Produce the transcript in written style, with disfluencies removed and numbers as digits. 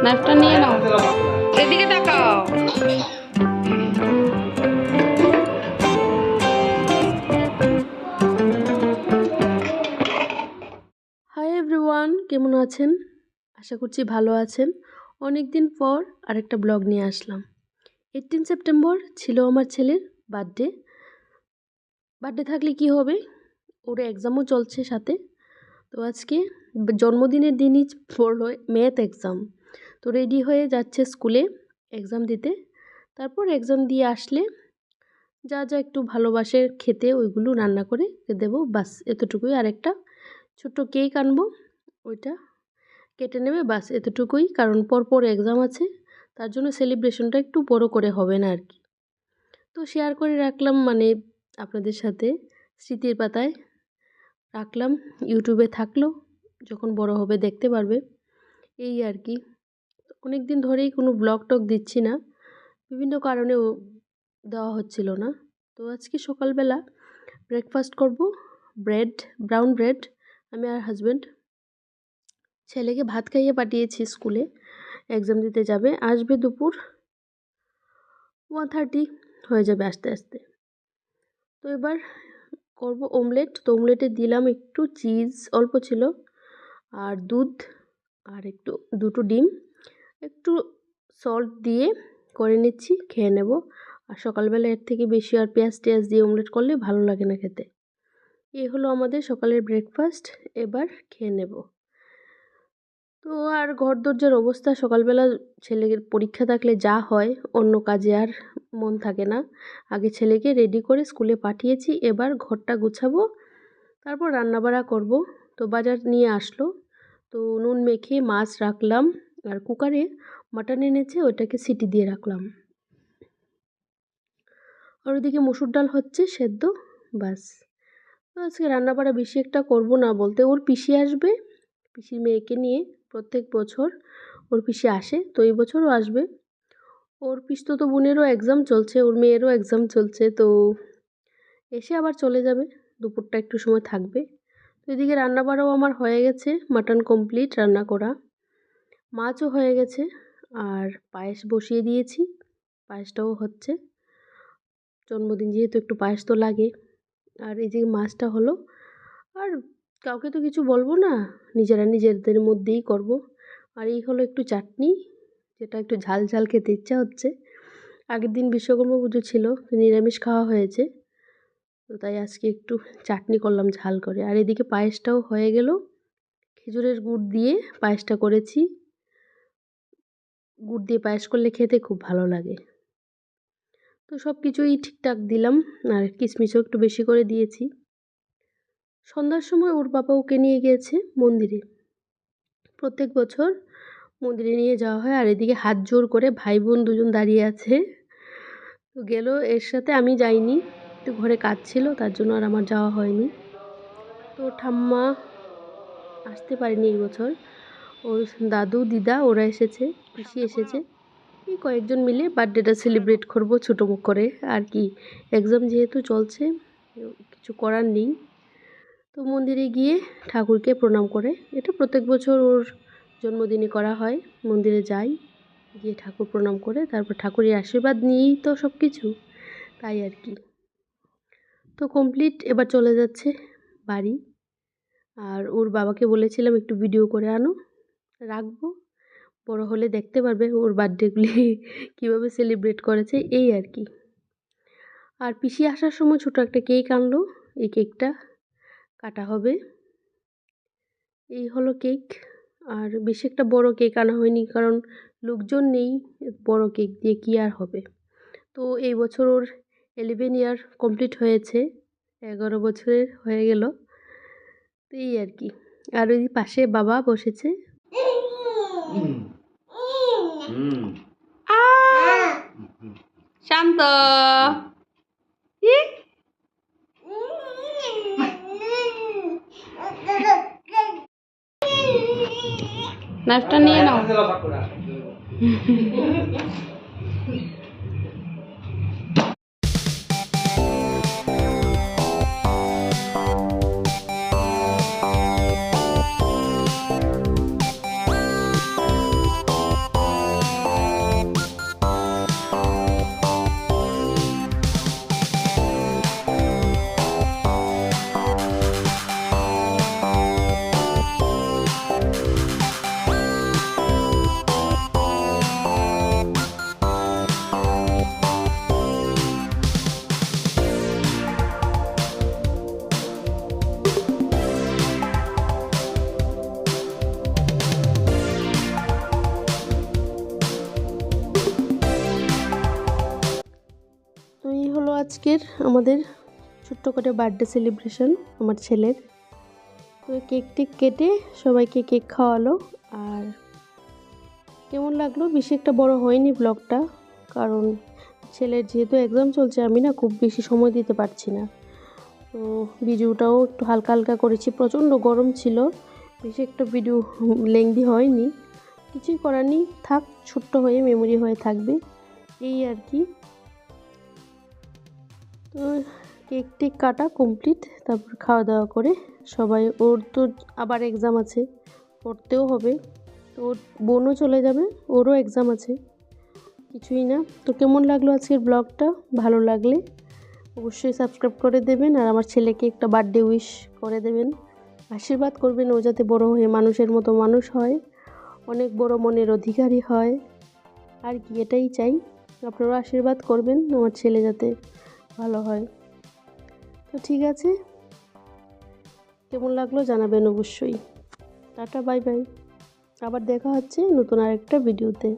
নাইফটা নিয়ে নাও, এদিকে তাকাও। হাই এভরিওয়ান, কেমন আছেন? আশা করছি ভালো আছেন। অনেক দিন পর আরেকটা ব্লগ নিয়ে আসলাম। 18 সেপ্টেম্বর ছিল আমার ছেলের বার্থডে। থাকলে কি হবে, ওর এক্সামও চলছে সাথে। তো আজকে জন্মদিনের দিনই পড়লো ম্যাথ এক্সাম। তো রেডি হয়ে যাচ্ছে স্কুলে এক্সাম দিতে। তারপর এক্সাম দিয়ে আসলে যা যা একটু ভালোবাসে খেতে ওইগুলো রান্না করে দেবো, বাস এতটুকুই। আর একটা ছোট্ট কেক আনবো, ওইটা কেটে নেবে, বাস এতটুকুই। কারণ পরপর এক্সাম আছে, তার জন্য সেলিব্রেশনটা একটু বড় করে হবে না আর কি। তো শেয়ার করে রাখলাম, মানে আপনাদের সাথে স্মৃতির পাতায় রাখলাম, ইউটিউবে থাকলো, যখন বড় হবে দেখতে পারবে, এই আর কি। অনেক দিন ধরেই কোনো ব্লগ টক দিচ্ছি না, বিভিন্ন কারণেও দেওয়া হচ্ছিল না। তো আজকে সকালবেলা ব্রেকফাস্ট করব, ব্রাউন ব্রেড। আমি আর হাজব্যান্ড। ছেলেকে ভাত খাইয়ে পাঠিয়েছি স্কুলে, এক্সাম দিতে যাবে, আসবে দুপুর 1:30 হয়ে যাবে আসতে আসতে। তো এবার করব অমলেট। তো অমলেটে দিলাম একটু চিজ, অল্প ছিল, আর দুধ, আর একটু দুটো ডিম, একটু সল্ট দিয়ে করে নিচ্ছি, খেয়ে নেব। আর সকালবেলা এর থেকে বেশি আর পেঁয়াজ টেয়াজ দিয়ে অমলেট করলে ভালো লাগে না খেতে। এই হলো আমাদের সকালের ব্রেকফাস্ট, এবার খেয়ে নেব। তো আর ঘর দরজার অবস্থা, সকালবেলা ছেলের পরীক্ষা থাকলে যা হয়, অন্য কাজে আর মন থাকে না। আগে ছেলেকে রেডি করে স্কুলে পাঠিয়েছি, এবার ঘরটা গুছাবো, তারপর রান্নাবাড়া করব। তো বাজার নিয়ে আসলো, তো নুন মেখে মাছ রাখলাম, আর কুকারে মাটন এনেছে, ওইটাকে সিটি দিয়ে রাখলাম। আর ওদিকে মসুর ডাল হচ্ছে সেদ্ধ, বাস। তো আজকে রান্নাবাড়া বেশি একটা করব না বলতে, ওর পিসি আসবে, পিসির মেয়েকে নিয়ে প্রত্যেক বছর ওর পিসি আসে, তো এই বছরও আসবে। ওর পিসতুতো বোনেরও এক্সাম চলছে, ওর মেয়েরও এক্সাম চলছে, তো এসে আবার চলে যাবে, দুপুরটা একটু সময় থাকবে। তো এদিকে রান্নাবাড়াও আমার হয়ে গেছে, মাটন কমপ্লিট রান্না করা, মাছও হয়ে গেছে, আর পায়েস বসিয়ে দিয়েছি, পায়েসটাও হচ্ছে। জন্মদিন যেহেতু একটু পায়েস তো লাগে। আর এই যে মাছটা হলো, আর কাউকে তো কিছু বলবো না, নিজেদের মধ্যেই করব। আর এই হলো একটু চাটনি, যেটা একটু ঝাল ঝাল খেতে ইচ্ছা হচ্ছে। আগের দিন বিশ্বকর্মা পুজো ছিল, নিরামিষ খাওয়া হয়েছে, তো তাই আজকে একটু চাটনি করলাম ঝাল করে। আর এদিকে পায়েসটাও হয়ে গেল, খেজুরের গুড় দিয়ে পায়েসটা করেছি। গুড় দিয়ে পায়েস করলে খেতে খুব ভালো লাগে। তো সব কিছুই ঠিকঠাক দিলাম, আর কিশমিশও একটু বেশি করে দিয়েছি। সন্ধ্যার সময় ওর বাবা ওকে নিয়ে গিয়েছে মন্দিরে, প্রত্যেক বছর মন্দিরে নিয়ে যাওয়া হয়। আর এদিকে হাত জোর করে ভাই বোন দুজন দাঁড়িয়ে আছে, তো গেল এর সাথে, আমি যাইনি, একটু ঘরে কাজ ছিল, তার জন্য আর আমার যাওয়া হয়নি। তো ঠাম্মা আসতে পারেনি এই বছর, ওর দাদু দিদা ওরা এসেছে, পিসি এসেছে, এই কয়েকজন মিলে বার্থডেটা সেলিব্রেট করব ছোটো মুখ করে আর কি। এক্সাম যেহেতু চলছে, কিছু করার নেই। তো মন্দিরে গিয়ে ঠাকুরকে প্রণাম করে, এটা প্রত্যেক বছর ওর জন্মদিনে করা হয়, মন্দিরে যাই, গিয়ে ঠাকুর প্রণাম করে তারপর ঠাকুরের আশীর্বাদ নিয়েই তো সব কিছু, তাই আর কি। তো কমপ্লিট, এবার চলে যাচ্ছে বাড়ি। আর ওর বাবাকে বলেছিলাম একটু ভিডিও করে আনো, রাখবো, বড় হলে দেখতে পারবে ওর বার্থডেগুলি কীভাবে সেলিব্রেট করেছে, এই আর কি। আর পিসি আসার সময় ছোটো একটা কেক আনলো, এই কেকটা কাটা হবে, এই হলো কেক। আর বেশি একটা বড় কেক আনা হয়নি, কারণ লোকজন নেই, বড় কেক দিয়ে কী আর হবে। তো এই বছর ওর 11 ইয়ার কমপ্লিট হয়েছে, 11 বছরের হয়ে গেল, তো এই আর কি। আর ওই পাশে বাবা বসেছে, শান্ত, নাইফটা নিয়ে নাও। আজকের আমাদের ছোট্ট করে বার্থডে সেলিব্রেশন আমার ছেলের। তো কেক টেক কেটে সবাইকে কেক খাওয়ালো। আর কেমন লাগলো, বেশি একটা বড় হয়নি ব্লগটা, কারণ ছেলের যেহেতু এক্সাম চলছে আমি না খুব বেশি সময় দিতে পারছি না। তো ভিডিওটাও একটু হালকা হালকা করেছি, প্রচণ্ড গরম ছিল, বেশি একটা ভিডিও লেংদি হয়নি। কিছুই করার নেই, থাক, ছোট্ট হয়ে মেমোরি হয়ে থাকবে, এই আর কি। তো কেক টেক কাটা কমপ্লিট, তারপর খাওয়া দাওয়া করে সবাই, ওর তো আবার এক্সাম আছে, পড়তেও হবে, তো ওর বোনও চলে যাবে, ওরও এক্সাম আছে, কিছুই না। তো কেমন লাগলো আজকের ব্লগটা? ভালো লাগলে অবশ্যই সাবস্ক্রাইব করে দেবেন, আর আমার ছেলেকে একটা বার্থডে উইশ করে দেবেন, আশীর্বাদ করবেন ও যাতে বড় হয়ে মানুষের মতো মানুষ হয়, অনেক বড় মনের অধিকারী হয়, আর কি এটাই চাই। আপনারা আশীর্বাদ করবেন আমার ছেলে যাতে ভালো হয়। তো ঠিক আছে, কেমন লাগলো জানাবেন অবশ্যই। টাটা, বাই বাই, আবার দেখা হচ্ছে নতুন আরেকটা ভিডিওতে।